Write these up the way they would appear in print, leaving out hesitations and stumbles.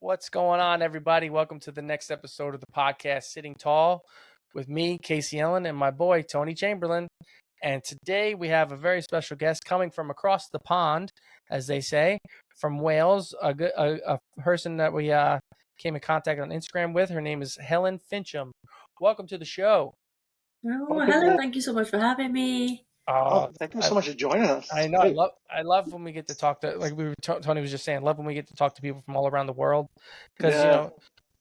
What's going on, everybody? Welcome to the next episode of the podcast, Sitting Tall, with me, Casey Helen, and my boy, Tony Chamberlain. And today we have a very special guest coming from across the pond, as they say, from Wales, a person that we came in contact on Instagram with. Her name is Helen Fincham. Welcome to the show. Oh, hello. Thank you so much for having me. Thank you so much for joining us. I know. I love when we get to talk to, like Tony was just saying, love when we get to talk to people from all around the world, because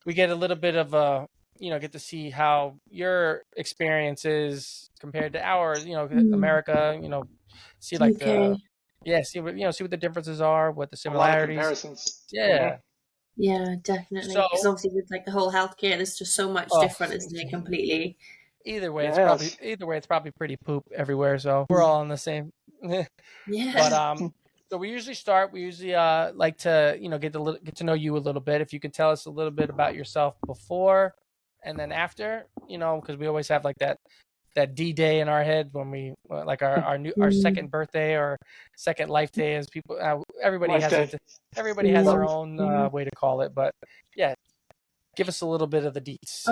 we get a little bit of get to see how your experience is compared to ours. America. See like UK. see what the differences are, what the A lot of similarities. comparisons. Yeah. Yeah, definitely. So- Because obviously with like the whole healthcare, there's just so much different, isn't it? Completely. Either way, Yes. it's probably pretty poop everywhere. So we're all on the same. Yeah. But so we usually like to get to know you a little bit. If you can tell us a little bit about yourself before and then after, because we always have like that D-Day in our head when we like our second birthday or second life day, as people everybody Life has day. everybody has their own way to call it. But yeah, give us a little bit of the deets.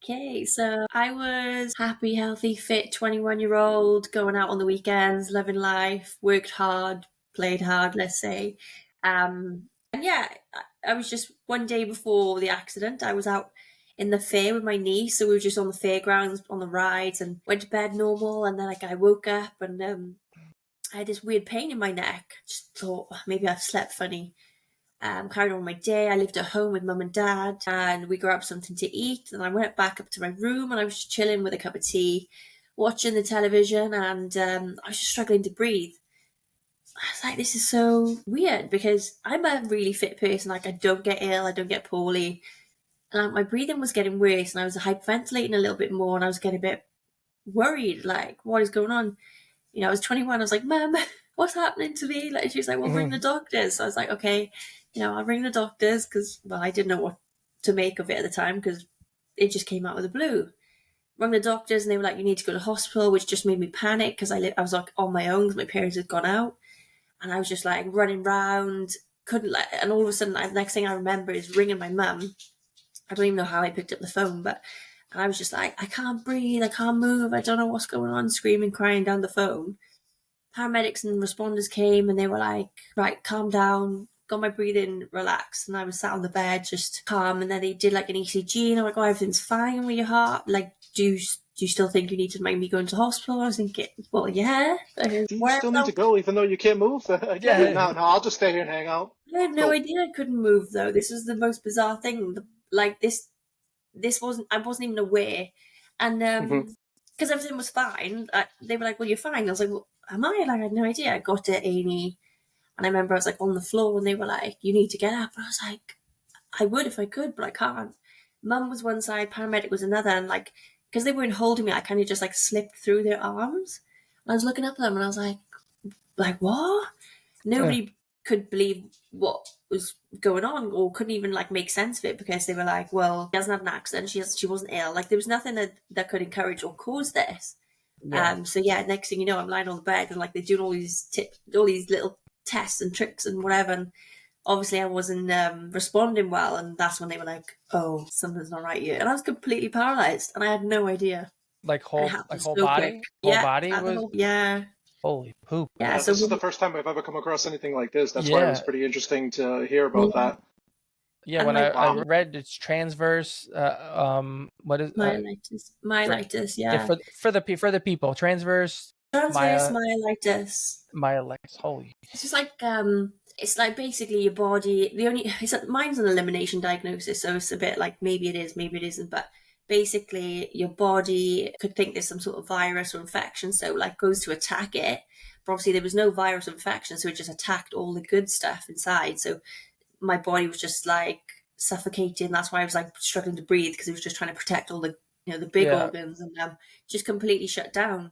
Okay, so I was happy, healthy, fit 21-year-old, going out on the weekends, living life, worked hard, played hard, let's say. And yeah, I was just one day before the accident, I was out in the fair with my niece, so we were just on the fairgrounds, on the rides, and went to bed normal, and then like I woke up and I had this weird pain in my neck. Just thought maybe I've slept funny. Carried on my day. I lived at home with mum and dad, and we grabbed something to eat. And I went back up to my room, and I was just chilling with a cup of tea, watching the television, and I was just struggling to breathe. I was like, this is so weird because I'm a really fit person. Like, I don't get ill, I don't get poorly, and my breathing was getting worse, and I was hyperventilating a little bit more, and I was getting a bit worried. Like, what is going on? I was 21. I was like, Mum, what's happening to me? Like, she was like, well, ring the doctors. So I was like, okay. I'll ring the doctors because, well, I didn't know what to make of it at the time because it just came out of the blue. Rang the doctors and they were like, you need to go to hospital, which just made me panic because I was like on my own because my parents had gone out. And I was just like running around, and all of a sudden, the next thing I remember is ringing my mum. I don't even know how I picked up the phone, but I was just like, I can't breathe, I can't move, I don't know what's going on, screaming, crying down the phone. Paramedics and responders came and they were like, right, calm down, got my breathing relaxed, and I was sat on the bed just calm, and then they did like an ECG and I'm like, oh, everything's fine with your heart, like, do you still think you need to maybe go into hospital? I was thinking, well, yeah. Do you still need to go even though you can't move? No, I'll just stay here and hang out. I had no idea I couldn't move though. This was the most bizarre thing. Like this I wasn't even aware, and because everything was fine, they were like, well, you're fine. I was like, well, am I? Like, I had no idea. I got to A&E, and I remember I was like on the floor and they were like, you need to get up. And I was like, I would if I could, but I can't. Mum was one side, paramedic was another, and like, because they weren't holding me, I kind of just like slipped through their arms. And I was looking up at them and I was like what? Nobody could believe what was going on or couldn't even like make sense of it because they were like, well, she hasn't had an accident, she wasn't ill. Like, there was nothing that could encourage or cause this. So yeah, next thing you know, I'm lying on the bed and like they're doing all these little tests and tricks and whatever, and obviously I wasn't responding well, and that's when they were like, oh, something's not right here. And I was completely paralyzed and I had no idea. Like whole so body? Quick. Whole body was? Yeah. Holy poop. Yeah, This is the first time I've ever come across anything like this. That's why it was pretty interesting to hear about that. Yeah, when I read it's transverse, what is myelitis, yeah. For the people, transverse myelitis. Myelitis, holy. It's just like it's like basically your body. Mine's an elimination diagnosis, so it's a bit like maybe it is, maybe it isn't, but basically your body could think there's some sort of virus or infection, so like goes to attack it. But obviously there was no virus or infection, so it just attacked all the good stuff inside. So my body was just like suffocating. That's why I was like struggling to breathe because it was just trying to protect all the the big organs, and just completely shut down.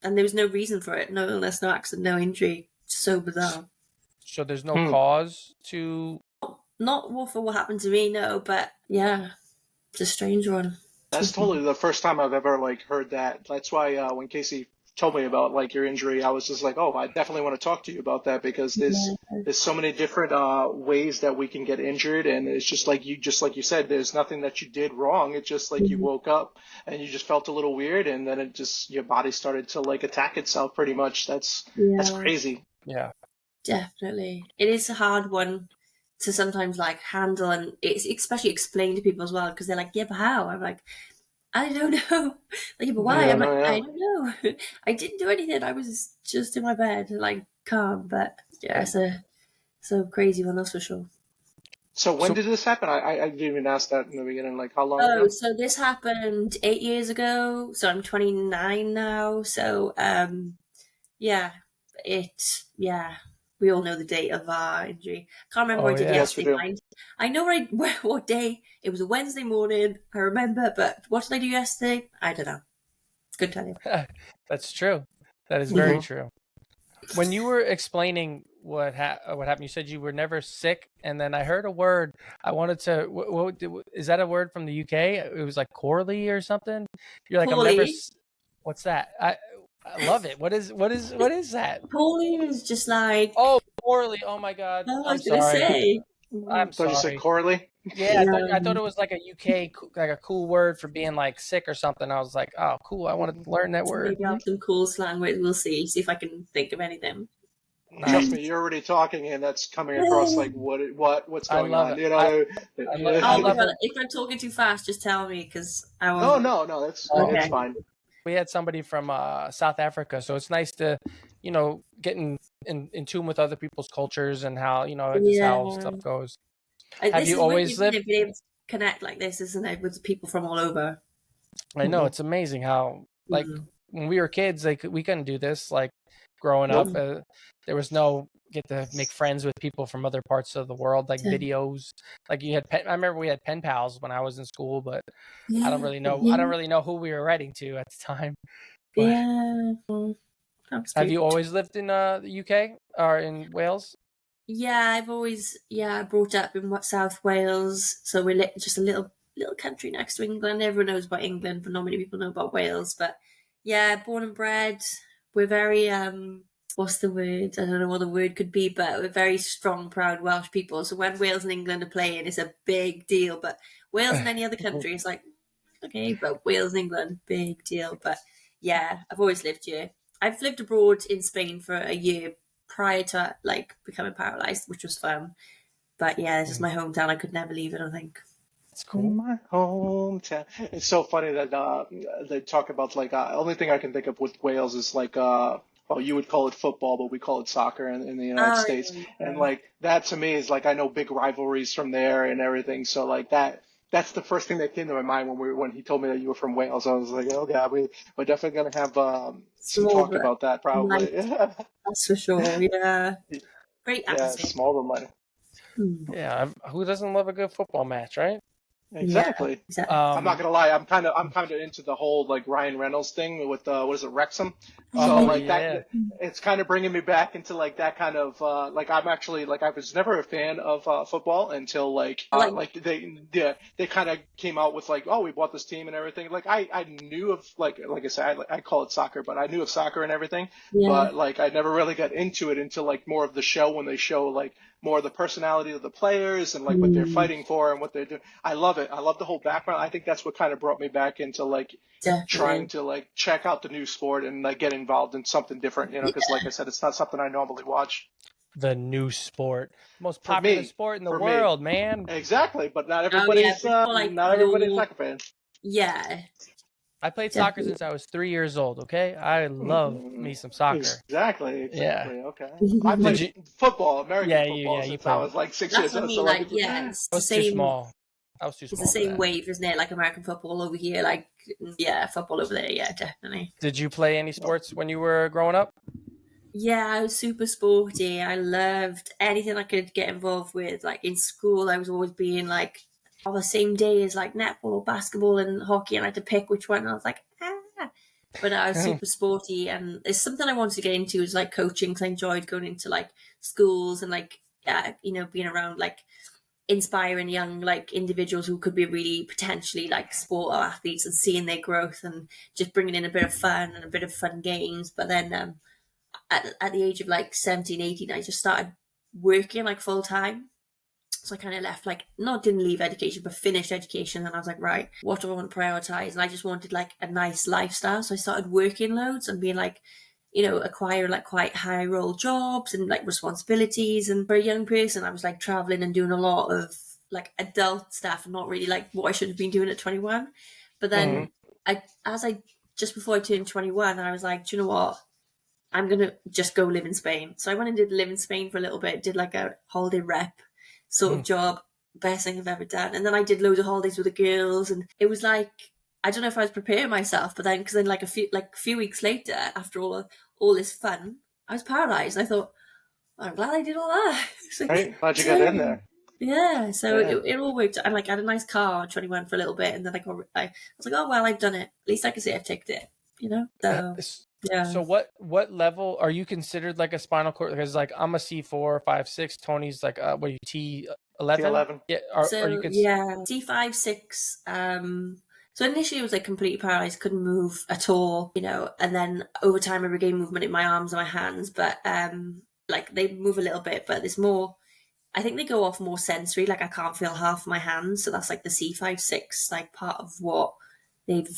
And there was no reason for it. No illness, no accident, no injury. So bizarre. So there's no cause to... Not for what happened to me, no. But yeah, it's a strange one. That's totally the first time I've ever like heard that. That's why when Casey told me about like your injury, I was just like, oh, I definitely want to talk to you about that because there's so many different ways that we can get injured, and it's just like you said, there's nothing that you did wrong. It's just like you woke up and you just felt a little weird, and then it just your body started to like attack itself pretty much. That's crazy. Yeah, definitely. It is a hard one to sometimes like handle, and it's especially explain to people as well, because they're like, yeah, but how? I'm like, I don't know. Like, but why? I'm like, I don't know. I didn't do anything. I was just in my bed, like calm. But yeah, it's a crazy one, that's for sure. So when did this happen? I didn't even ask that in the beginning. Like, how long ago? Oh, so this happened 8 years ago. So I'm 29 now. So yeah, we all know the date of our injury. Can't remember what I did yesterday. I know what day. It was a Wednesday morning. I remember, but what did I do yesterday? I don't know. Couldn't tell you. That's true. That is very true. When you were explaining what happened, you said you were never sick, and then I heard a word. I wanted to. What is that a word from the UK? It was like Corley or something. You're like, Poorly. I'm never. What's that? I love it. What is that? Poorly is just like. Oh, poorly. Oh my God. I was gonna say. I'm sorry. You said Corley? Yeah, I thought it was like a UK, like a cool word for being like sick or something. I was like, oh, cool. I want to learn that word. Maybe I have some cool slang words. We'll see if I can think of anything. Trust me, you're already talking, and that's coming across like what's going on. It. You know, if I'm talking too fast, just tell me because I won't. No, it's fine. We had somebody from South Africa, so it's nice to, get in tune with other people's cultures and how how stuff goes. Have you always lived? Been able to connect like this, isn't it, with people from all over? I know it's amazing how like when we were kids, like we couldn't do this. Like growing up, there was no get to make friends with people from other parts of the world, like videos. Like you had I remember we had pen pals when I was in school, but I don't really know. I don't really know who we were writing to at the time. But, have you always lived in the UK or in Wales? Yeah, I've always brought up in South Wales, so we're just a little country next to England. Everyone knows about England, but not many people know about Wales. But yeah, born and bred. We're very what's the word? I don't know what the word could be, but we're very strong, proud Welsh people. So when Wales and England are playing, it's a big deal. But Wales and any other country, it's like okay, but Wales and England, big deal. But yeah, I've always lived here. I've lived abroad in Spain for a year prior to like becoming paralyzed, which was fun. But yeah, this is my hometown. I could never leave it, I think. It's cool. My hometown. It's so funny that they talk about like only thing I can think of with Wales is like well, you would call it football, but we call it soccer in the United States. Yeah. And like that to me is like I know big rivalries from there and everything. So like that's the first thing that came to my mind when he told me that you were from Wales. I was like, oh God, we're definitely gonna have some talk about that probably. That's for sure. Yeah, great atmosphere. Yeah, small but mighty. Yeah, who doesn't love a good football match, right? Exactly. Yeah, exactly. I'm not gonna lie. I'm kind of into the whole like Ryan Reynolds thing with what is it, Wrexham? So that it's kind of bringing me back into like that kind of like I'm actually like I was never a fan of football until like they kind of came out with like, oh, we bought this team and everything. Like I knew of like I said I call it soccer, but I knew of soccer and everything. Yeah. But like I never really got into it until like more of the show when they show like more of the personality of the players and like what they're fighting for and what they're doing. I love it. I love the whole background. I think that's what kind of brought me back into like trying to like check out the new sport and like get involved in something different, because like I said, it's not something I normally watch. The new sport, most popular sport in the world, man. Exactly, but not everybody's not everybody's soccer fan. Yeah. I played soccer since I was 3 years old. Okay, I love me some soccer. Exactly. Yeah. Okay. I played football, American football, since I was like 6 years old. So I was too small. I was too small. It's the same wave, isn't it? Like American football over here, like football over there. Yeah, definitely. Did you play any sports when you were growing up? Yeah, I was super sporty. I loved anything I could get involved with. Like in school, I was always being like on the same day as like netball or basketball and hockey, and I had to pick which one. And I was like, But I was super sporty, and it's something I wanted to get into is like coaching because I enjoyed going into like schools and like being around like inspiring young like individuals who could be really potentially like sport or athletes and seeing their growth and just bringing in a bit of fun and a bit of fun games. But then at the age of like 17, 18, I just started working like full time. So I kind of left, like, didn't leave education, but finished education. And I was like, right, what do I want to prioritize? And I just wanted like a nice lifestyle. So I started working loads and being like, acquiring like quite high role jobs and like responsibilities. And for a young person, I was like traveling and doing a lot of like adult stuff and not really like what I should have been doing at 21. But then just before I turned 21, I was like, do you know what? I'm going to just go live in Spain. So I went and did live in Spain for a little bit, did like a holiday rep sort of job, best thing I've ever done. And then I did loads of holidays with the girls, and it was like, I don't know if I was preparing myself, but then like a few weeks later, after all this fun, I was paralyzed. I thought, I'm glad I did all that. Like, right? How'd you get in there? Yeah, so it all worked. And like I had a nice car, 21 for a little bit, and then I was like, oh well, I've done it. At least I can say I've ticked it, So yeah. So what level are you considered like a spinal cord? Because like I'm a C4, 5, 6. Tony's like what are you T11? T11. Yeah. Are you C5, 6. So initially it was like completely paralyzed, couldn't move at all, and then over time I regained movement in my arms and my hands, but like they move a little bit, but there's more. I think they go off more sensory. Like I can't feel half my hands, so that's like the C5, 6 like part of what they've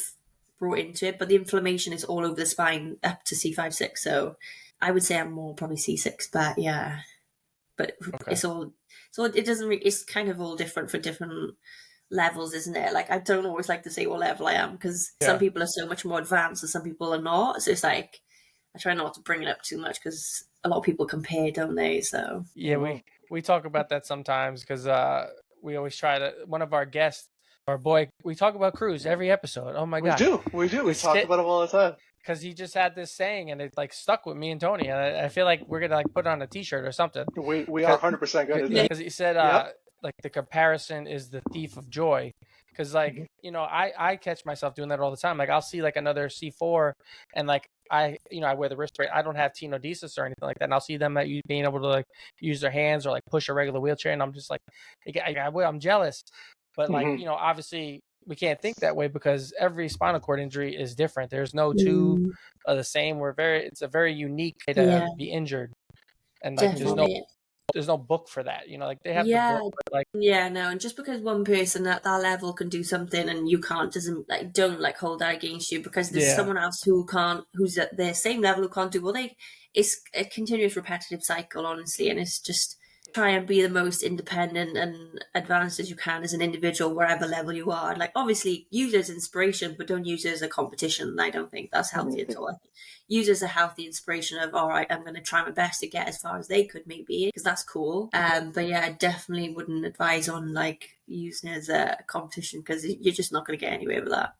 brought into it, but the inflammation is all over the spine up to C5, 6. So I would say I'm more probably C6, but yeah. But it's all, so it doesn't really, it's kind of all different for different levels, isn't it? Like I don't always like to say what level I am, because some people are so much more advanced and some people are not. So it's like, I try not to bring it up too much because a lot of people compare, don't they? So yeah, we talk about that sometimes because we always try to, one of our guests, our boy, we talk about Cruz every episode. Oh my God. We do. We talk about him all the time. Because he just had this saying and it like stuck with me and Tony. And I feel like we're going to like put it on a t-shirt or something. We are 100% good at that. Because he said, like the comparison is the thief of joy. Because like, I catch myself doing that all the time. Like I'll see like another C4 and like, I wear the wrist brace. I don't have tenodesis or anything like that. And I'll see them being able to like use their hands or like push a regular wheelchair. And I'm just like, I'm jealous. But like, obviously we can't think that way because every spinal cord injury is different. There's no two the same. It's a very unique way to be injured. And like, there's no book for that, like they have the book, but like and just because one person at that level can do something and you can't, don't like hold that against you, because there's someone else who's at their same level who can't do it's a continuous repetitive cycle, honestly, and it's just try and be the most independent and advanced as you can as an individual wherever level you are. Like obviously use it as inspiration, but don't use it as a competition. I don't think that's healthy at all. Use it as a healthy inspiration of, all right, I'm going to try my best to get as far as they could, maybe, because that's cool. But yeah, I definitely wouldn't advise on like using it as a competition, because you're just not going to get anywhere with that.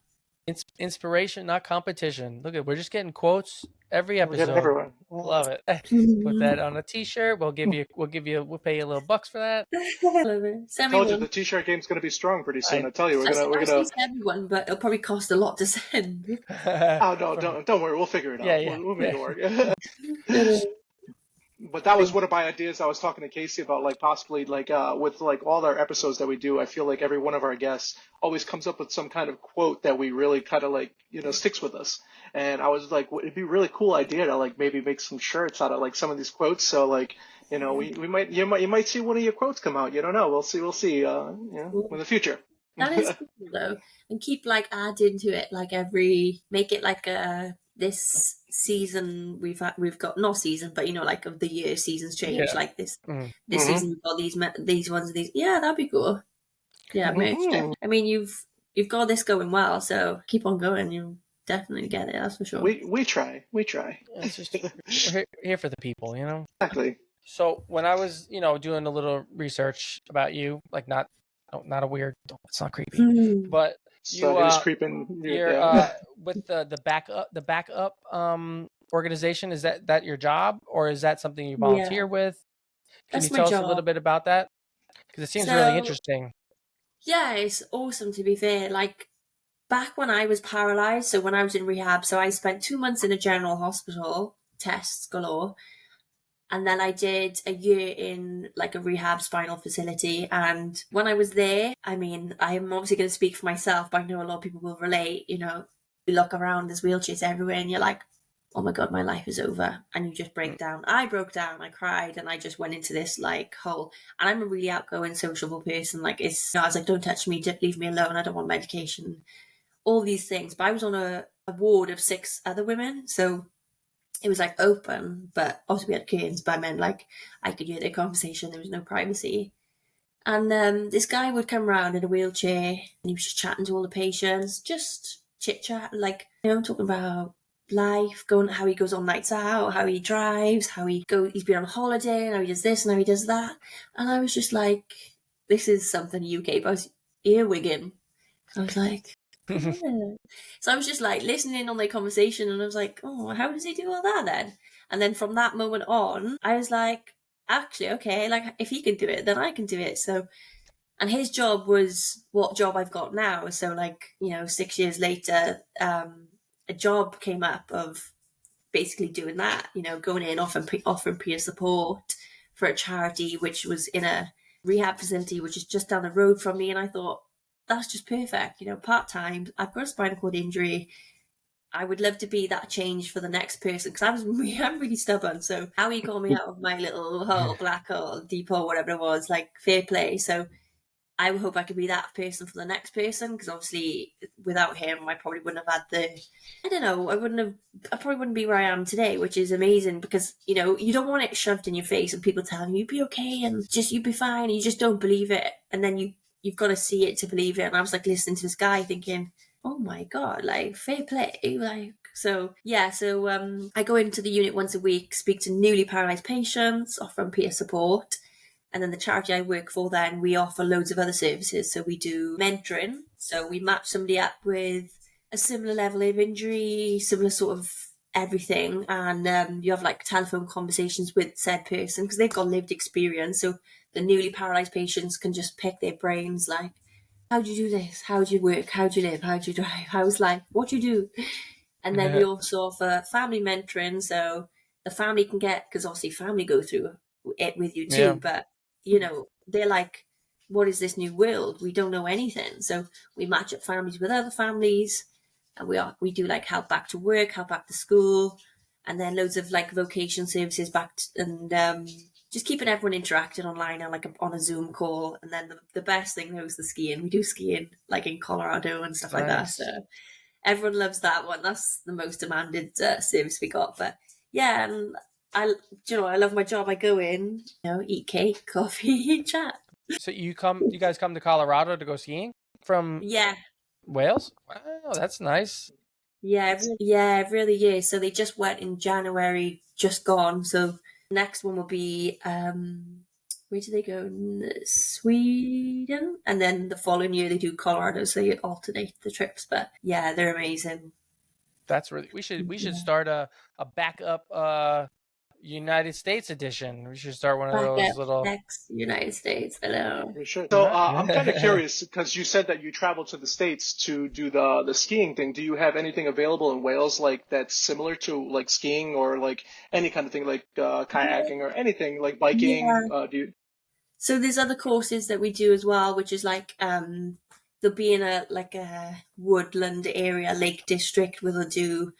Inspiration, not competition. Look we're just getting quotes every episode. Everyone. Love it. Put that on a t-shirt. We'll pay you a little bucks for that. I told you the t-shirt game's going to be strong pretty soon. I tell you, we're gonna send one, but it'll probably cost a lot to send. Oh no, don't worry, we'll figure it out. Yeah. We'll make it work. But that was one of my ideas. I was talking to Casey about, like, possibly, like, with, like, all our episodes that we do, I feel like every one of our guests always comes up with some kind of quote that we really kind of, like, sticks with us. And I was like, it'd be a really cool idea to, like, maybe make some shirts out of, like, some of these quotes. So, like, you might see one of your quotes come out. You don't know. We'll see, in the future. That is cool, though. And keep, like, adding to it, like, make it like this season we've got, not season, but like of the year, seasons change, like this season we've got these ones and these. Yeah, that'd be cool. Yeah, I mean, you've got this going well, so keep on going. You'll definitely get it, that's for sure. We try. It's just, we're here for the people, Exactly. So when I was doing a little research about you, like not a weird, it's not creepy, but So it is creeping. You're with the backup organization. Is that your job, or is that something you volunteer with? Can you tell us a little bit about that? Because it seems really interesting. Yeah, it's awesome, to be fair. Like back when I was paralyzed, so when I was in rehab, so I spent 2 months in a general hospital, tests galore. And then I did a year in like a rehab spinal facility. And when I was there, I mean, I'm obviously going to speak for myself, but I know a lot of people will relate. You know, you look around, there's wheelchairs everywhere, and you're like, oh my God, my life is over. And you just break down. I broke down, I cried, and I just went into this like hole. And I'm a really outgoing, sociable person. Like, it's, you know, I was like, don't touch me, leave me alone. I don't want medication, all these things. But I was on a ward of 6 other women. So it was like open, but also we had curtains, but I meant like I could hear their conversation. There was no privacy. And this guy would come around in a wheelchair and he was just chatting to all the patients, just chit chat, like, you know, talking about life, going how he goes on nights out, how he drives, he's been on holiday, and how he does this and how he does that. And I was just like, this is something UK, but I was earwigging. I was like, yeah. So I was just like listening on their conversation, and I was like, oh, how does he do all that then? And then from that moment on, I was like, actually, okay, like if he can do it, then I can do it. So, and his job was what job I've got now. So like, you know, 6 years later, a job came up of basically doing that, you know, going in, offering peer support for a charity, which was in a rehab facility, which is just down the road from me. And I thought, that's just perfect, you know, part-time. I've got a spinal cord injury. I would love to be that change for the next person, because I'm really stubborn. So how he got me out of my little hole, black hole, deep hole, whatever it was, like fair play. So I hope I could be that person for the next person, because obviously without him, I probably wouldn't have had I probably wouldn't be where I am today, which is amazing, because, you know, you don't want it shoved in your face and people telling you you'd be okay and just you'd be fine, and you just don't believe it. And then you've got to see it to believe it. And I was like listening to this guy thinking, oh my God, like fair play. Like, so yeah, so I go into the unit once a week, speak to newly paralysed patients, offer them peer support. And then the charity I work for, then we offer loads of other services. So we do mentoring. So we match somebody up with a similar level of injury, similar sort of everything. And you have like telephone conversations with said person, because they've got lived experience. So the newly paralysed patients can just pick their brains, like, how do you do this? How do you work? How do you live? How do you drive? How's life? What do you do? And then we also offer family mentoring. So the family can get, because obviously family go through it with you too, but you know, they're like, what is this new world? We don't know anything. So we match up families with other families, and we do like help back to work, help back to school, and then loads of like vocation services and just keeping everyone interacting online on on a Zoom call. And then the best thing though is the skiing. We do skiing like in Colorado and stuff like that. So everyone loves that one. That's the most demanded service we got. But yeah, and I love my job. I go in, you know, eat cake, coffee, chat. So you guys come to Colorado to go skiing from Wales? Wow, that's nice. Yeah, every other year. So they just went in January, just gone. So next one will be where do they go? Sweden, and then the following year they do Colorado. So you alternate the trips. But yeah, they're amazing. That's really we should start a backup United States edition. We should start one of those little next United States. I know. We should. So I'm kind of curious, because you said that you traveled to the States to do the skiing thing. Do you have anything available in Wales like that's similar to like skiing, or like any kind of thing like kayaking or anything like biking? Yeah. So there's other courses that we do as well, which is like they'll be in a woodland area, Lake District, where they'll do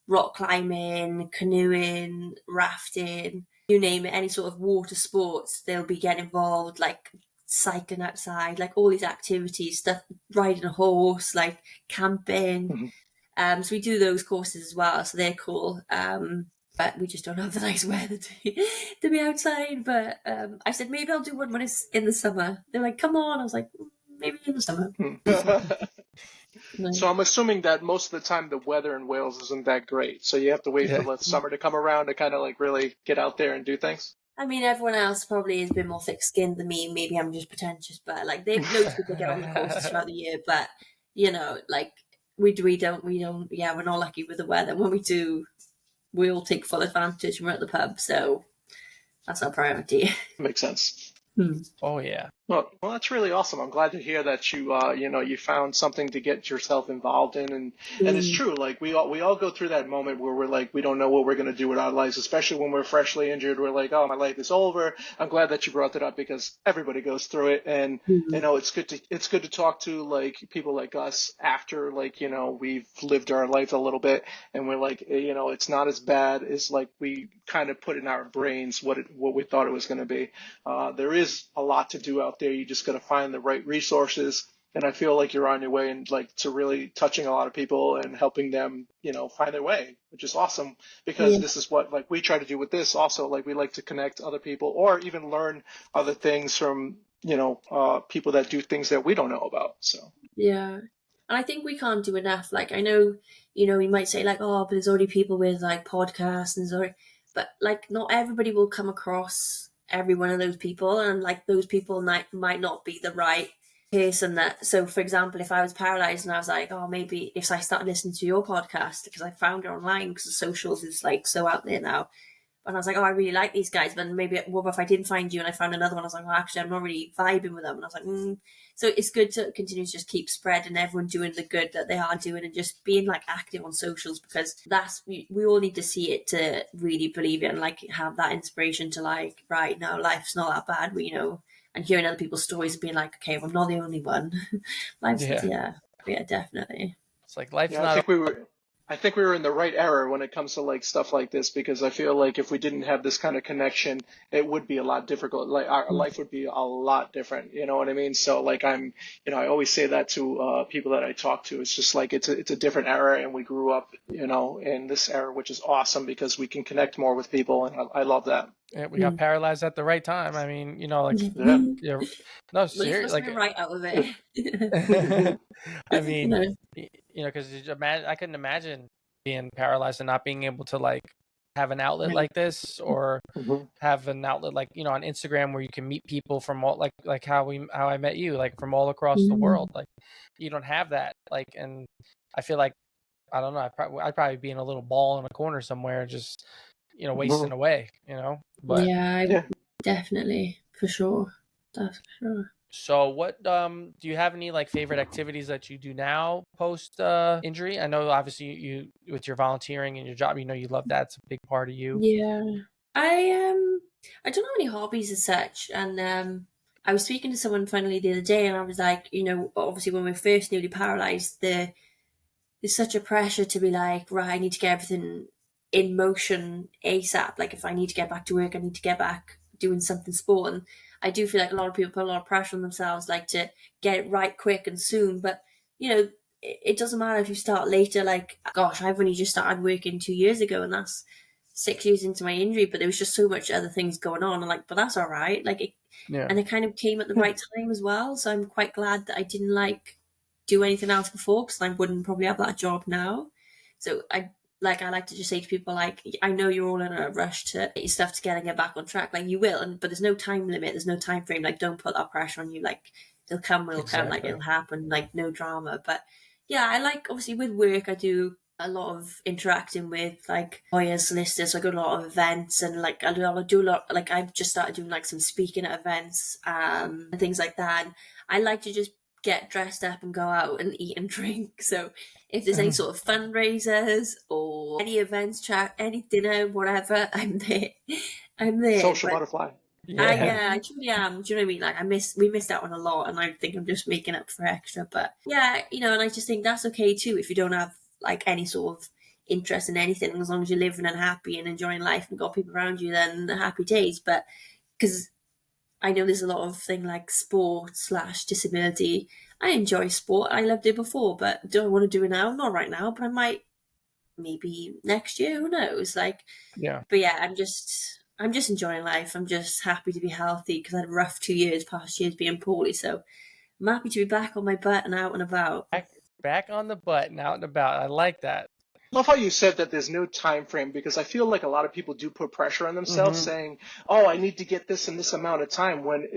rock climbing, canoeing, rafting, you name it, any sort of water sports. They'll be getting involved, like cycling outside, like all these activities, stuff, riding a horse, like camping. So we do those courses as well, so they're cool. But we just don't have the nice weather to be outside. But I said, maybe I'll do one when it's in the summer. They're like, come on. I was like, maybe in the summer. So I'm assuming that most of the time the weather in Wales isn't that great. So you have to wait for the summer to come around to kind of like really get out there and do things. I mean, everyone else probably has been more thick-skinned than me. Maybe I'm just pretentious, but like they've loads of people get on the courses throughout the year. But you know, like we don't. Yeah, we're not lucky with the weather. When we do, we all take full advantage. We're at the pub, so that's our priority. Makes sense. Oh yeah. Well, that's really awesome. I'm glad to hear that you found something to get yourself involved in, and it's true. Like we all go through that moment where we're like we don't know what we're gonna do with our lives, especially when we're freshly injured. We're like, oh, my life is over. I'm glad that you brought that up because everybody goes through it, and it's good to talk to like people like us after we've lived our life a little bit, and we're like it's not as bad as like we kind of put in our brains what we thought it was gonna be. There is a lot to do out there. You just got to find the right resources. And I feel like you're on your way and like to really touching a lot of people and helping them, find their way, which is awesome because this is what like we try to do with this also. Like we like to connect other people or even learn other things from, people that do things that we don't know about. So, yeah. And I think we can't do enough. Like I know, we might say like, oh, but there's already people with like podcasts but like not everybody will come across every one of those people, and like those people might not be the right person so for example, if I was paralyzed and I was like, oh, maybe if I start listening to your podcast because I found it online because the socials is like so out there now, and I was like, oh, I really like these guys, but maybe what if I didn't find you and I found another one? I was like, well, actually, I'm not really vibing with them. And I was like, So it's good to continue to just keep spreading everyone doing the good that they are doing and just being like active on socials, because we all need to see it to really believe it and like have that inspiration to like, right, now life's not that bad, and hearing other people's stories and being like, okay, well, I'm not the only one. Yeah, definitely. It's like life's yeah, not. I think we were in the right era when it comes to like stuff like this, because I feel like if we didn't have this kind of connection, it would be a lot difficult. Like our life would be a lot different. You know what I mean? So like I always say that to people that I talk to. It's just like it's a different era, and we grew up, in this era, which is awesome because we can connect more with people, and I love that. Yeah, we got paralyzed at the right time. I mean, no, seriously, like right out of it. I mean, because I couldn't imagine being paralyzed and not being able to like have an outlet like this, or have an outlet like on Instagram where you can meet people from all like how I met you, like from all across the world. Like you don't have that, like, and I feel like I don't know, I'd probably be in a little ball in a corner somewhere, just wasting away, But yeah, definitely, for sure. That's for sure. So what do you have any like favorite activities that you do now post injury? I know obviously you with your volunteering and your job, you love that. It's a big part of you. Yeah. I don't have any hobbies as such, and I was speaking to someone finally the other day, and I was like, obviously when we're first newly paralyzed, there's such a pressure to be like, right, I need to get everything in motion ASAP. Like if I need to get back to work, I need to get back doing something sport. And I do feel like a lot of people put a lot of pressure on themselves, like to get it right quick and soon. But, it doesn't matter if you start later. Like, gosh, I've only just started working 2 years ago, and that's 6 years into my injury, but there was just so much other things going on. And like, but that's all right. Like, and it kind of came at the right time as well. So I'm quite glad that I didn't like do anything else before, because I wouldn't probably have that job now. So I like to just say to people, like, I know you're all in a rush to get your stuff together and get back on track. Like you will, but there's no time limit. There's no time frame. Like, don't put that pressure on you. Like, it'll come when it'll come. Like, it'll happen. Like, no drama. But yeah, I like, obviously with work, I do a lot of interacting with like lawyers, solicitors. So I go to a lot of events, and like I do a lot. Like I've just started doing like some speaking at events and things like that. And I like to just get dressed up and go out and eat and drink. So if there's any sort of fundraisers or any events, chat, any dinner, whatever, I'm there. Social butterfly. Yeah, I truly am. Do you know what I mean? Like we missed out on a lot, and I think I'm just making up for extra. But yeah, and I just think that's okay too if you don't have like any sort of interest in anything, as long as you're living and happy and enjoying life and got people around you, then happy days. But because I know there's a lot of thing like sport/disability. I enjoy sport. I loved it before, but do I want to do it now? Not right now, but I might maybe next year. Who knows? Like, yeah. But yeah, I'm just enjoying life. I'm just happy to be healthy, because I had a rough 2 years, past years being poorly. So I'm happy to be back on my butt and out and about. Back on the butt and out and about. I like that. I love how you said that there's no time frame, because I feel like a lot of people do put pressure on themselves saying, oh, I need to get this in this amount of time, when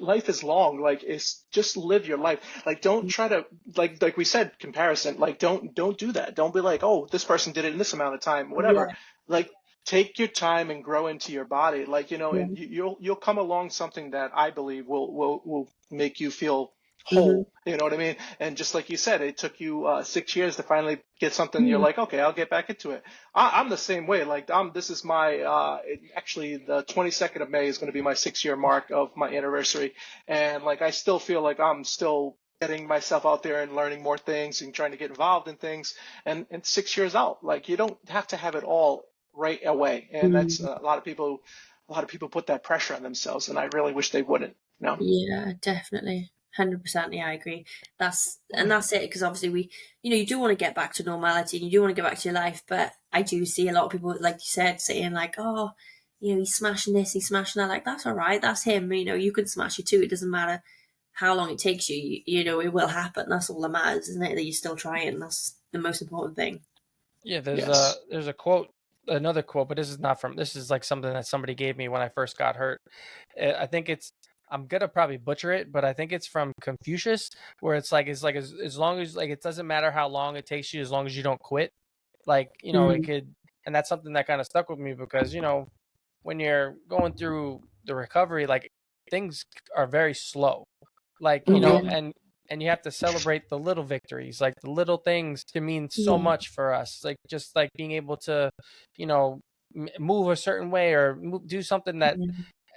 life is long. Like, it's just live your life. Like, don't try to, like we said, comparison. Like, don't do that. Don't be like, oh, this person did it in this amount of time, whatever. Yeah. Like, take your time and grow into your body. Like, Yeah. and you'll come along something that I believe will make you feel Mm-hmm. whole. You know what I mean? And just like you said, it took you 6 years to finally get something. You're like, okay, I'll get back into it. I'm the same way. Like, this is my actually the 22nd of May is going to be my 6-year mark of my anniversary, and like I still feel like I'm still getting myself out there and learning more things and trying to get involved in things. And 6 years out, like you don't have to have it all right away. And that's a lot of people put that pressure on themselves, and I really wish they wouldn't. Yeah, definitely. 100%. Yeah, I agree. That's it. Because obviously you do want to get back to normality and you do want to get back to your life. But I do see a lot of people, like you said, saying like, oh, he's smashing this, he's smashing that. Like, that's all right. That's him. You can smash it too. It doesn't matter how long it takes you. It will happen. That's all that matters, isn't it? That you still try it. And that's the most important thing. Yeah, there's a quote, another quote, but this is like something that somebody gave me when I first got hurt. I think I'm gonna probably butcher it, but I think it's from Confucius, where it's like as long as like it doesn't matter how long it takes you, as long as you don't quit. Like, it could, and that's something that kind of stuck with me because, when you're going through the recovery, like things are very slow. Like, and you have to celebrate the little victories. Like the little things can mean so much for us. Like just like being able to, move a certain way or do something that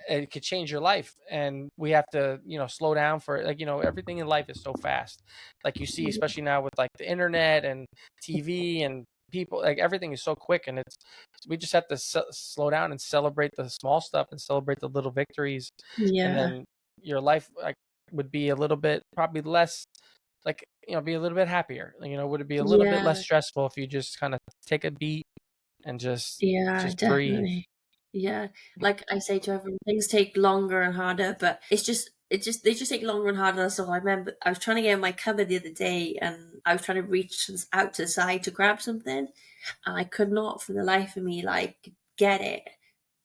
it could change your life. And we have to, slow down for like, everything in life is so fast. Like you see, especially now with like the internet and TV and people, like everything is so quick, and we just have to slow down and celebrate the small stuff and celebrate the little victories. And then your life like would be a little bit probably less like, be a little bit happier. Would it be a little bit less stressful if you just kind of take a beat and just definitely breathe? Yeah, like I say to everyone, things take longer and harder, but they just take longer and harder. That's all. I remember I was trying to get in my cupboard the other day, and I was trying to reach out to the side to grab something, and I could not for the life of me like get it.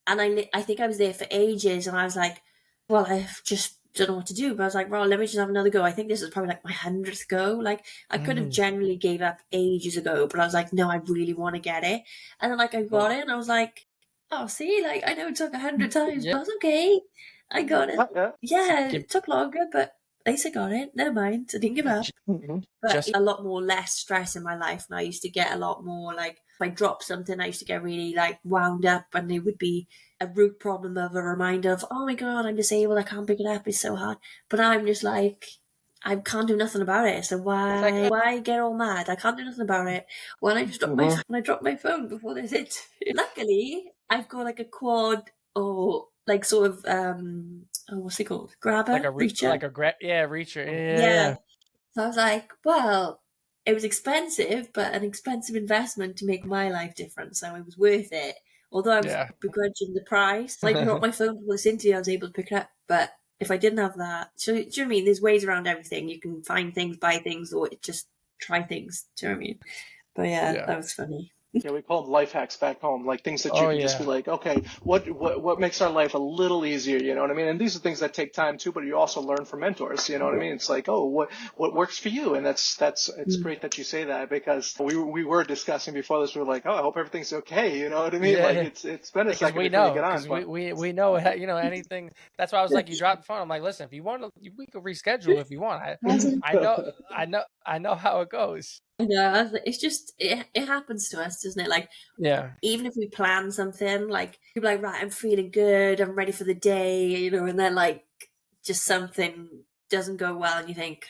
And I think I was there for ages, and I was like, well, I just don't know what to do. But I was like, well, let me just have another go. I think this is probably like my 100th go. Like I could have generally gave up ages ago, but I was like, no, I really want to get it. And then like I got it, and I was like, oh, see, like I know it took 100 times, but that's okay. I got it. Yeah, it took longer, but at least I got it. Never mind. I didn't give up. But a lot more less stress in my life. And I used to get a lot more like if I dropped something, I used to get really like wound up, and it would be a root problem of a reminder of, oh my God, I'm disabled. I can't pick it up. It's so hard. But now I'm just like, I can't do nothing about it. So why get all mad? I can't do nothing about it. When I just drop my phone before this hit. Luckily, I've got like a quad or like sort of what's it called? Grabber, like a reacher. Reacher. Yeah. So I was like, well, it was expensive, but an expensive investment to make my life different. So it was worth it. Although I was begrudging the price. Like, dropped my phone for this interview, I was able to pick it up. But if I didn't have that, so do you know what I mean? There's ways around everything. You can find things, buy things, or just try things. Do you know what I mean? But yeah, that was funny. Yeah, we call them life hacks back home, like things that you can just be like, okay, what makes our life a little easier, you know what I mean? And these are things that take time too, but you also learn from mentors, you know what I mean? It's like, oh, what works for you? And it's great that you say that, because we were discussing before this, we were like, oh, I hope everything's okay, you know what I mean? Yeah. Like it's been a second before you get on. We know, anything. That's why I was like, you dropped the phone. I'm like, listen, if you want to, we could reschedule if you want. I know how it goes. Yeah, it's just it happens to us, doesn't it? Like, even if we plan something, like you're like, right, I'm feeling good, I'm ready for the day, and then like just something doesn't go well, and you think,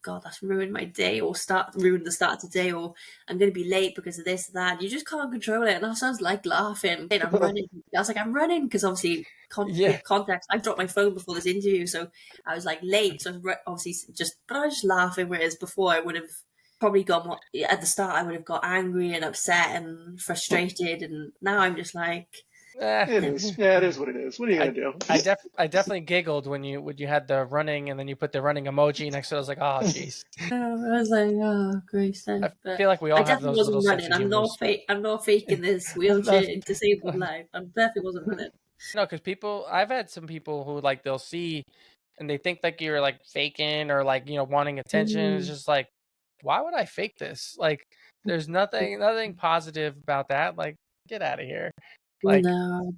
God, that's ruined my day, or ruined the start of the day, or I'm going to be late because of this or that. You just can't control it, and I sounds like laughing. And I'm running. I was like, I'm running because obviously, context. I dropped my phone before this interview, so I was like late. So obviously, but I was just laughing. Whereas before, I would have probably at the start I would have got angry and upset and frustrated, and now I'm just like, it is. Yeah, it is what it is. What are you gonna do? I definitely giggled when you had the running, and then you put the running emoji next to it. I was like, oh jeez. I was like, oh, Grace. I feel like we all have those little sense of humor. I'm not faking this wheelchair disabled life. I definitely wasn't running. No, because I've had some people who like they'll see and they think like you're like faking or like wanting attention. It's just like, why would I fake this? Like, there's nothing positive about that. Like, get out of here. Like, no.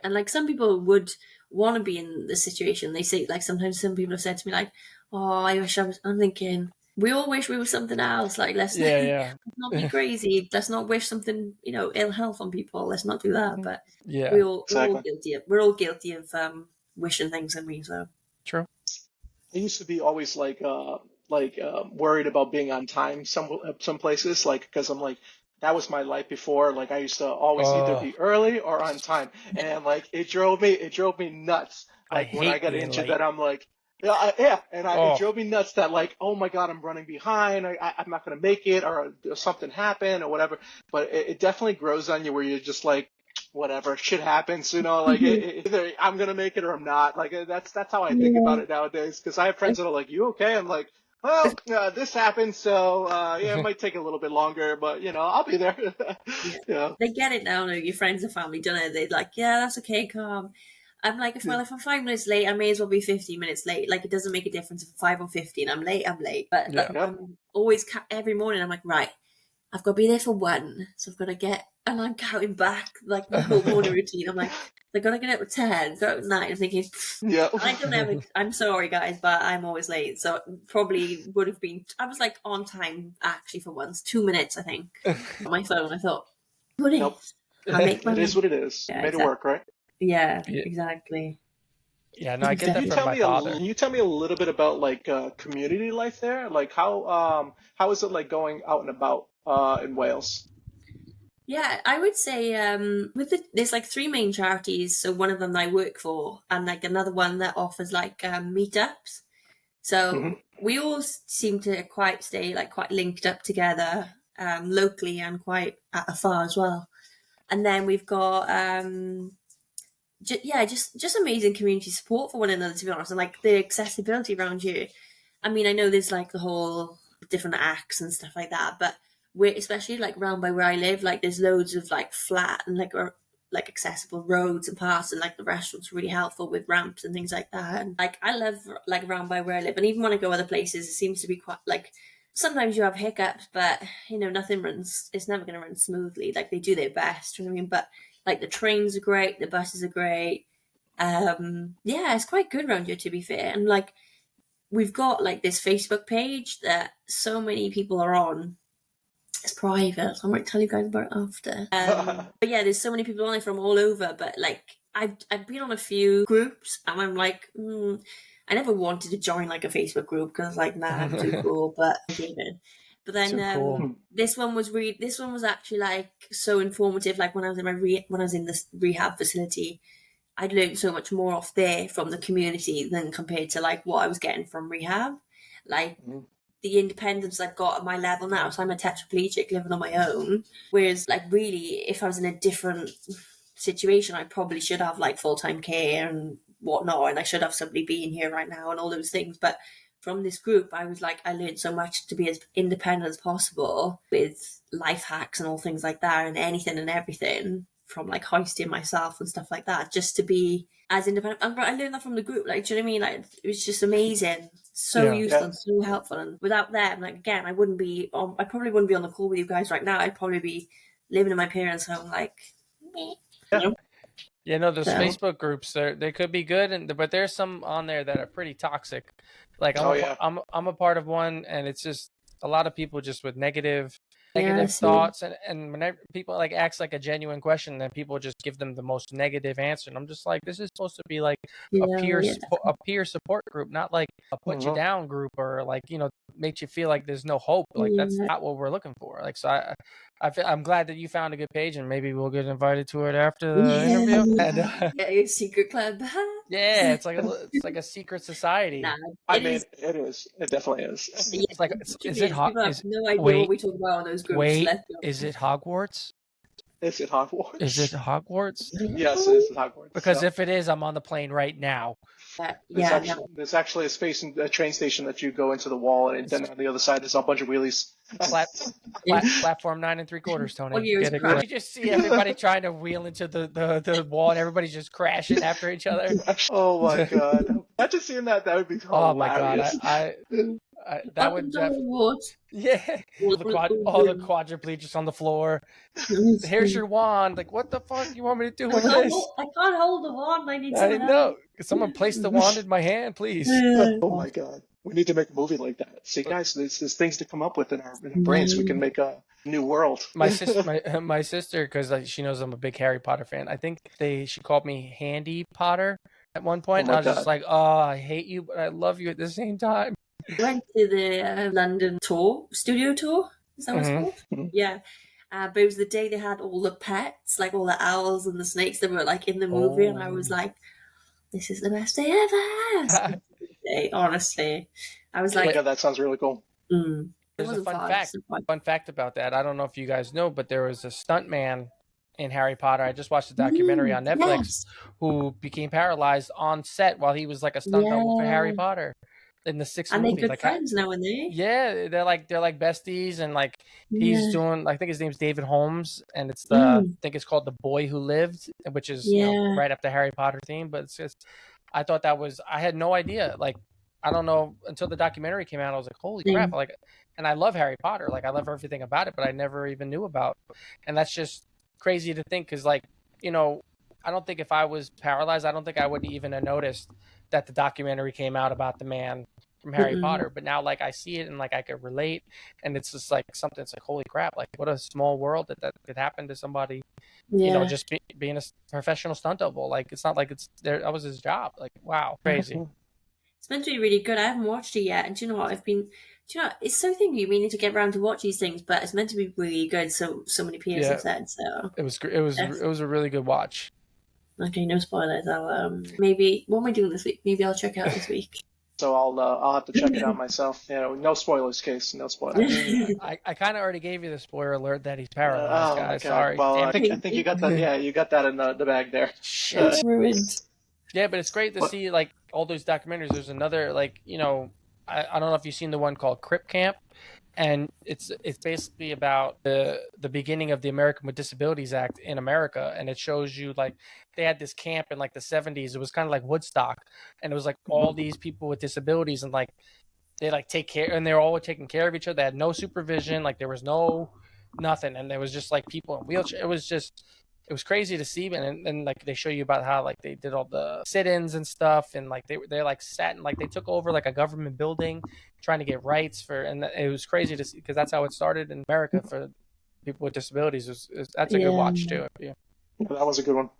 And like some people would want to be in this situation. They say, like, sometimes some people have said to me, like, oh, I wish I was. I'm thinking, we all wish we were something else. Like, let's yeah, let's not be crazy. Let's not wish something, ill health on people. Let's not do that. But yeah, we're all Exactly. guilty of wishing things on me. So true. I used to be always worried about being on time some places, like, because I'm like, that was my life before. Like, I used to always either Oh, be early or on time, and like it drove me nuts. I Like when I hate got being into late. that, I'm like, yeah, and it Oh, drove me nuts that, like, oh my God, I'm running behind. I'm not gonna make it, or something happened or whatever. But it definitely grows on you where you're just like, whatever, shit happens, like either I'm gonna make it or I'm not. Like, that's how I think about yeah. it nowadays. Because I have friends that are like, "You okay?" I'm like, "Well, this happened, so yeah, it might take a little bit longer, but I'll be there." Yeah. Yeah, They get it now, no, your friends and family, don't they? They're like, yeah, that's okay, calm. I'm like, if yeah, I'm 5 minutes late, I may as well be 15 minutes late. Like, it doesn't make a difference if I'm 5 or 15. I'm late, I'm late. But like, yeah, yeah, I'm always, every morning, I'm like, right, I've got to be there for 1. So I've got to and I'm counting back, like, my whole morning routine. I'm like, I've got to get up at 10, go at 9. I'm thinking, yeah. I don't ever, I'm sorry, guys, but I'm always late. So probably would have been, I was like on time, actually, for once. 2 minutes, I think, on my phone. I thought, what Nope. is? I make It is money. what it is. You Yeah, made it exactly. work, right? Yeah, yeah, exactly. yeah. No, I It's get Can that you from definitely. tell my me father. can you tell me a little bit about, like, community life there? Like, how is it like going out and about in Wales? Yeah, I would say there's like 3 main charities. So one of them I work for, and like another one that offers like meetups. Hmm. So we all seem to quite linked up together, locally and quite afar as well. And then we've got just amazing community support for one another, to be honest, and like the accessibility around you. I mean, I know there's like the whole different acts and stuff like that, but we're especially like round by where I live, like there's loads of like flat and like accessible roads and paths, and like the restaurants are really helpful with ramps and things like that. And like I love like around by where I live, and even when I go other places, it seems to be quite like sometimes you have hiccups, but nothing runs. It's never going to run smoothly. Like they do their best, you know what I mean? But like the trains are great, the buses are great. Yeah, it's quite good around here, to be fair. And like we've got like this Facebook page that so many people are on. It's private. So I might tell you guys about it after. But yeah, there's so many people on it from all over. But like I've been on a few groups, and I'm like, I never wanted to join like a Facebook group because like, nah, I'm too cool. But I did. But then Too cool. this one was actually like so informative. Like when I was in when I was in this rehab facility, I'd learned so much more off there from the community than compared to like what I was getting from rehab. Like the independence I've got at my level now. So I'm a tetraplegic living on my own. Whereas like really, if I was in a different situation, I probably should have like full-time care and whatnot, and I should have somebody being here right now and all those things. But from this group, I was like, I learned so much to be as independent as possible with life hacks and all things like that, and anything and everything, from like hoisting myself and stuff like that, just to be as independent. And I learned that from the group. Like, do you know what I mean? Like, it was just amazing, so Yeah. useful Yeah. and so helpful. And without them, like again, I probably wouldn't be on the call with you guys right now. I'd probably be living in my parents' home, like, you know? Yeah, no, those So Facebook groups, they could be good, but there's some on there that are pretty toxic. Like Oh yeah. I'm a part of one, and it's just a lot of people just with negative yeah, thoughts, and whenever people like ask like a genuine question, then people just give them the most negative answer, and I'm just like, this is supposed to be like yeah, a peer support group, not like a put you Hmm. down group, or like makes you feel like there's no hope. Like that's yeah. not what we're looking for. Like, so I'm glad that you found a good page, and maybe we'll get invited to it after the interview. And Yeah, your secret club. yeah, it's like a secret society. Nah, I it mean, is. it is. It definitely is. Yeah, It's like, the is thing it is, hot? people have Is no idea what wait we talk about on those groups. wait Let's be is it honest. Hogwarts? Is it Is it Hogwarts? Hogwarts? Yes, it is Hogwarts. Because Yeah. if it is, I'm on the plane right now. Yeah, no. There's actually a space in the train station that you go into the wall, and then on the other side there's a bunch of wheelies. Platform 9 3/4, All Tony. you is Get it? crap. You just see everybody trying to wheel into the wall, and everybody's just crashing after each other. Oh my God! Imagine seeing that. That would be Oh my god, hilarious. that would yeah, all the quadriplegics on the floor. Here's your wand. Like, what the fuck you want me to do with this? I can't hold the wand. I need I someone know. else. Could someone place the wand in my hand, please? Oh my God. We need to make a movie like that. See, guys, there's things to come up with in our brains. We can make a new world. My sister, because she knows I'm a big Harry Potter fan. I think she called me Handy Potter at one point. Oh my I was just God. like, oh, I hate you, but I love you at the same time. Went to the London studio tour. Is that what it's called? Mhm. Yeah. But it was the day they had all the pets, like all the owls and the snakes that were like in the movie, and I was like, "This is the best day ever!" Honestly, I was Oh my like, God, that sounds really cool. There's a fun fact about that. I don't know if you guys know, but there was a stuntman in Harry Potter. I just watched a documentary on Netflix who became paralyzed on set while he was like a stunt double for Harry Potter in the 6th and movie. they're good like, friends now, and they. Yeah, they're like besties, and like he's doing. I think his name's David Holmes, and it's I think it's called The Boy Who Lived, which is right up the Harry Potter theme. But it's just, I thought I had no idea. Like, I don't know until the documentary came out. I was like, holy crap! Like, and I love Harry Potter. Like, I love everything about it, but I never even knew about. And that's just crazy to think, because like, I don't think if I was paralyzed, I don't think I would even have noticed that the documentary came out about the man from Harry Potter. But now, like, I see it and like I could relate, and it's just like something. It's like, holy crap! Like, what a small world that could happen to somebody. Just being a professional stunt double. Like, it's not like that was his job. Like, wow, crazy. It's meant to be really good. I haven't watched it yet, and do you know what? It's so thingy. We need to get around to watch these things, but it's meant to be really good. So many peers have said so. It was a really good watch. Okay, no spoilers. I'll maybe what am I doing this week? Maybe I'll check it out this week. So I'll have to check it out myself. No spoilers, case. No spoilers. I kind of already gave you the spoiler alert that he's paralyzed, guys. Sorry. Well, I think you got that. Yeah, you got that in the bag there. Shit. Ruined. Yeah, but it's great to see like all those documentaries. There's another I don't know if you've seen the one called Crip Camp, and it's basically about the beginning of the American with Disabilities Act in America, and it shows you like they had this camp in like the 70s. It was kind of like Woodstock, and it was like all these people with disabilities, and like they like take care, and they're all taking care of each other. They had no supervision, like there was nothing, and there was just like people in wheelchairs. It was crazy to see, and like they show you about how like they did all the sit-ins and stuff, and like they like sat and like they took over like a government building, trying to get rights and it was crazy to see, because that's how it started in America for people with disabilities. That's a good watch too. Yeah, that was a good one.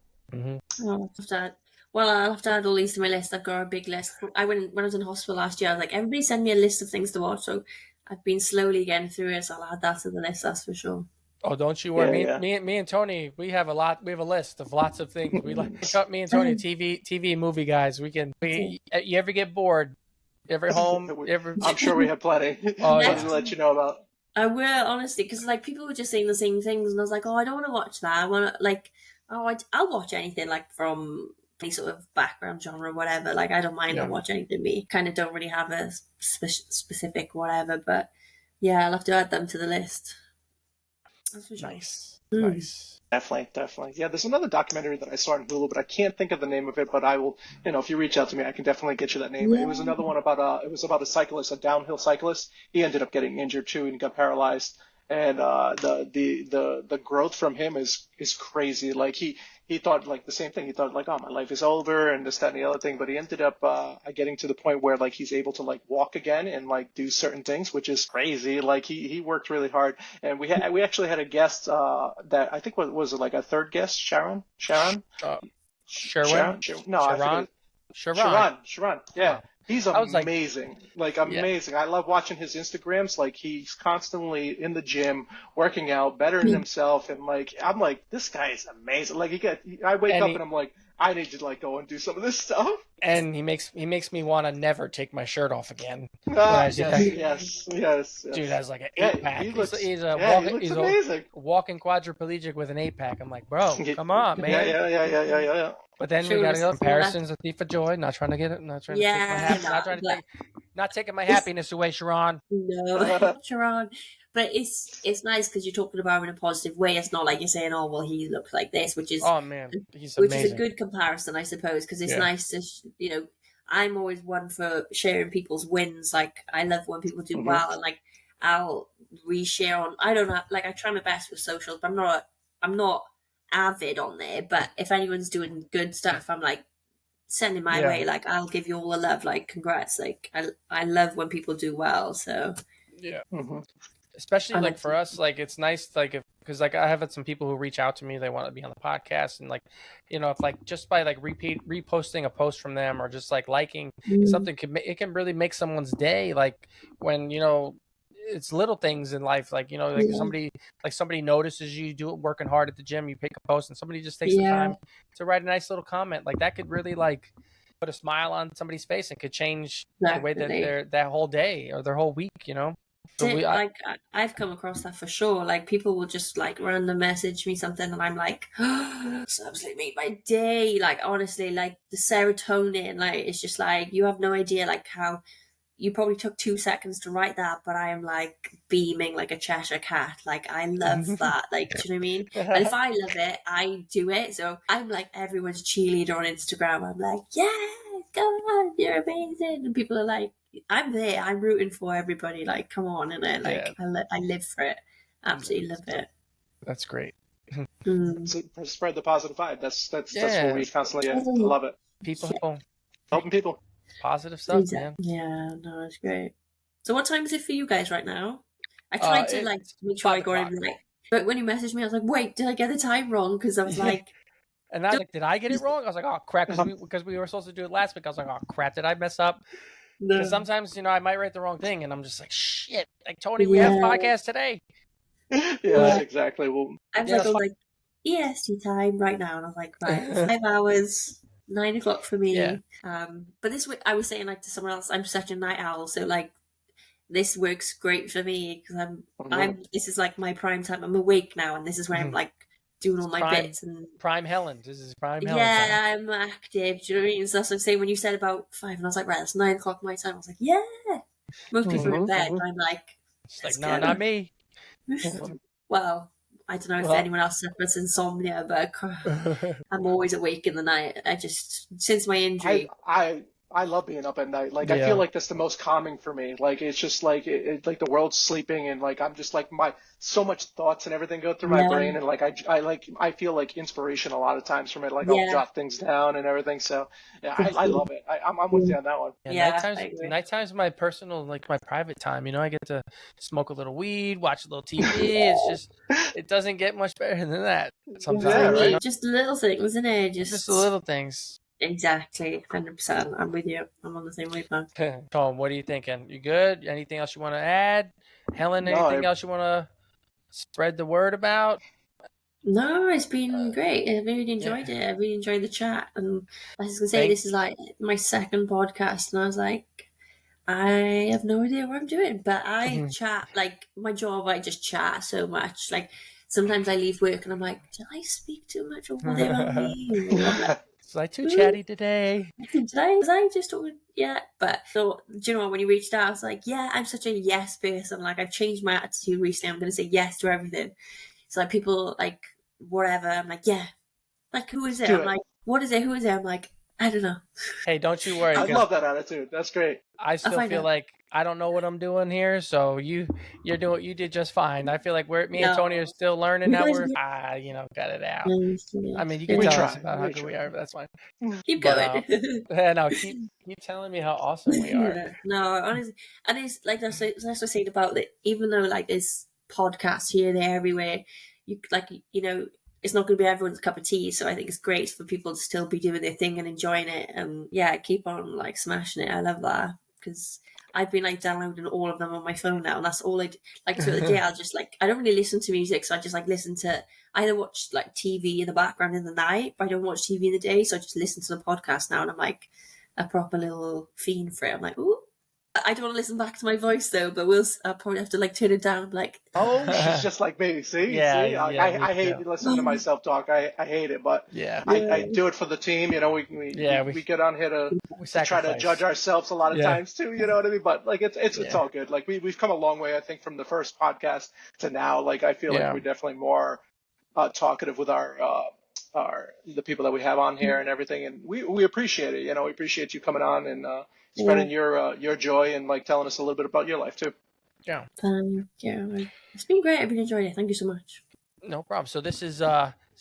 I'll have to add all these to my list. I've got a big list. When I was in hospital last year, I was like, everybody send me a list of things to watch. So I've been slowly getting through it. So I'll add that to the list. That's for sure. Oh, don't you worry. Me and Tony, we have a list of lots of things. We like me and Tony, TV movie guys. You ever get bored? Ever home? I'm sure we have plenty. To let you know about. I will, honestly, because like people were just saying the same things, and I was like, oh, I don't want to watch that. I want to I'll watch anything like from any sort of background genre, whatever. Like I don't mind. I'll watch anything. Me kind of don't really have a specific whatever, but yeah, I'll have to add them to the list. That's for sure. Nice. Definitely. Yeah, there's another documentary that I saw on Hulu, but I can't think of the name of it. But I will, if you reach out to me, I can definitely get you that name. Yeah. It was another one about a cyclist, a downhill cyclist. He ended up getting injured too, and he got paralyzed. And the growth from him is crazy. Like he thought like the same thing. He thought like, oh, my life is over and this, that, and the other thing. But he ended up getting to the point where like he's able to like walk again and like do certain things, which is crazy. Like he worked really hard. And we actually had a guest that I think was it like a third guest, Sharon. Sharon. Yeah. He's amazing. Amazing. I love watching his Instagrams. Like he's constantly in the gym, working out, bettering himself, and like I'm like, this guy is amazing. Like I wake up and I'm like, I need to like go and do some of this stuff. And he makes me want to never take my shirt off again. Yes. Dude has like an 8-pack. He's a walking quadriplegic with an 8-pack. I'm like, bro, come on, man. Yeah. But then we got to go comparisons, a thief of joy. Not trying to get it. Not trying to take my not taking my happiness away, Sharon. No, Sharon. But it's nice because you're talking about it in a positive way. It's not like you're saying, "Oh, well, he looks like this," which is he's amazing. Which is a good comparison, I suppose, because it's nice to I'm always one for sharing people's wins. Like, I love when people do Mhm. well, and like I'll reshare on. I don't know, like I try my best with socials, but I'm not avid on there. But if anyone's doing good stuff, I'm like sending my Yeah. way. Like, I'll give you all the love. Like, congrats. Like, I love when people do well. So Yeah. Mhm. Especially I like like for to- us, like it's nice, like if because like I have had some people who reach out to me, they want to be on the podcast, and like, you know, if like just by like reposting a post from them or just like liking something, it can really make someone's day. Like when, you know, it's little things in life, like, you know, like Yeah. somebody notices you do working hard at the gym, you pick a post, and somebody just takes the Yeah, time to write a nice little comment, like that could really like put a smile on somebody's face and could change the way that definitely. that whole day or their whole week, you know. So It, like I've come across that for sure. Like, people will just like random message me something, and I'm like, oh, it's absolutely made my day. Like, honestly, like the serotonin, like it's just like you have no idea like how you probably took 2 seconds to write that, but I am like beaming like a Cheshire cat. Like, I love that. Like, do you know what I mean? And if I love it, I do it. So I'm like everyone's cheerleader on Instagram. I'm like, yeah, go on, you're amazing. And people are like, I'm there. I'm rooting for everybody. Like, come on, and then like I live for it. Absolutely love it. That's great. Spread the positive vibe. That's what we constantly love it. People, Helping people. positive stuff, man. Yeah, no, it's great. So what time is it for you guys right now? I tried to like make sure I got it right, but when you messaged me, I was like, wait, did I get the time wrong? Because I was like, and I was like, did I get it wrong? I was like, oh crap, because we were supposed to do it last week. I was like, oh crap, did I mess up? Because sometimes, you know, I might write the wrong thing, and I'm just like, shit, like Tony, we have a podcast today. Yeah, exactly. Well, I was like EST time right now, and I was like, right, 5 hours, 9 o'clock for me. Yeah. But this week I was saying like to someone else, I'm such a night owl, so like this works great for me because I'm this is like my prime time. I'm awake now, and this is where I'm like doing all my bits and prime Helen. This is prime Helen. Yeah, I'm active. Do you know what I mean? So that's what I'm saying. When you said about 5, and I was like, right, it's 9 o'clock my time. I was like, yeah. Most people are in bed, but I'm like, it's like, no, not me. Well, I don't know if anyone else suffers insomnia, but I'm always awake in the night. I just, since my injury. I love being up at night. Like, I feel like that's the most calming for me. Like, it's just like, like the world's sleeping, and like, I'm just like so much thoughts and everything go through my brain. And like, I feel like inspiration a lot of times from it. Like, I'll jot things down and everything. So yeah, I love it. I'm with you on that one. Nighttime's my personal, like my private time. You know, I get to smoke a little weed, watch a little TV. It's just, it doesn't get much better than that sometimes. Right? Just little things, isn't it? Just the little things. Exactly, 100%. I'm with you. I'm on the same wavelength. Tom, what are you thinking? You good? Anything else you want to add? Helen, anything else you want to spread the word about? No, it's been great. I really enjoyed it. I really enjoyed the chat. And I was going to say, this is like my second podcast, and I was like, I have no idea what I'm doing, but I chat, like my job, I just chat so much. Like, sometimes I leave work and I'm like, did I speak too much, or were they about me? Was I too chatty today? Was I just talking? Yeah. But so, do you know what, when you reached out, I was like, yeah, I'm such a yes person. Like, I've changed my attitude recently. I'm going to say yes to everything. So like, people like whatever, I'm like, yeah. Like, who is it? I'm like, what is it? Who is it? I'm like, I don't know. Hey, don't you worry. I love that attitude. That's great. I still feel like I don't know what I'm doing here, so you did just fine. I feel like me and Tony are still learning now. We're got it out. I mean, you can tell us about how good we are, but that's fine. Keep going. No, keep telling me how awesome we are. Yeah. No, honestly, and it's like that's what I said about it. Even though like there's podcasts here, there, everywhere, it's not going to be everyone's cup of tea. So I think it's great for people to still be doing their thing and enjoying it, and keep on like smashing it. I love that because I've been like downloading all of them on my phone now, and that's all I do. Like throughout the day. I'll just like, I don't really listen to music, so I just like listen to, I either watch like TV in the background in the night, but I don't watch TV in the day, so I just listen to the podcast now, and I'm like a proper little fiend for it. I'm like, ooh. I don't want to listen back to my voice though, but I'll probably have to like turn it down. I'm like, oh, she's just like me. See, I hate listening to myself talk. I hate it, but I do it for the team. You know, we get on here to try to judge ourselves a lot of times too. You know what I mean? But like it's all good. Like we've come a long way, I think, from the first podcast to now. Like I feel like we're definitely more talkative with our the people that we have on here and everything, and we appreciate it. We appreciate you coming on and spreading your joy and like telling us a little bit about your life too. Yeah. Thank you. It's been great. I've been enjoying it. Thank you so much. No problem. So this has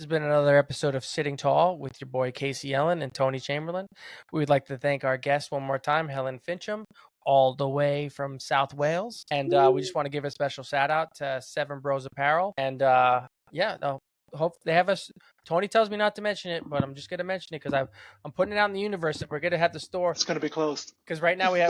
been another episode of Sitting Tall with your boy Casey Ellen and Tony Chamberlain. We would like to thank our guest one more time, Helen Fincham, all the way from South Wales. And we just want to give a special shout out to Seven Bros Apparel. And hope they have us. Tony tells me not to mention it, but I'm just gonna mention it because I'm putting it out in the universe that we're gonna have the store. It's gonna be closed because right now they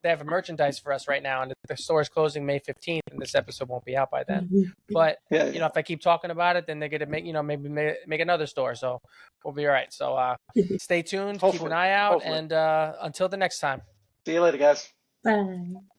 have a merchandise for us right now, and the store is closing May 15th, and this episode won't be out by then. But if I keep talking about it, then they're gonna make maybe make another store, so we'll be all right. So stay tuned, keep an eye out, and until the next time. See you later, guys. Bye.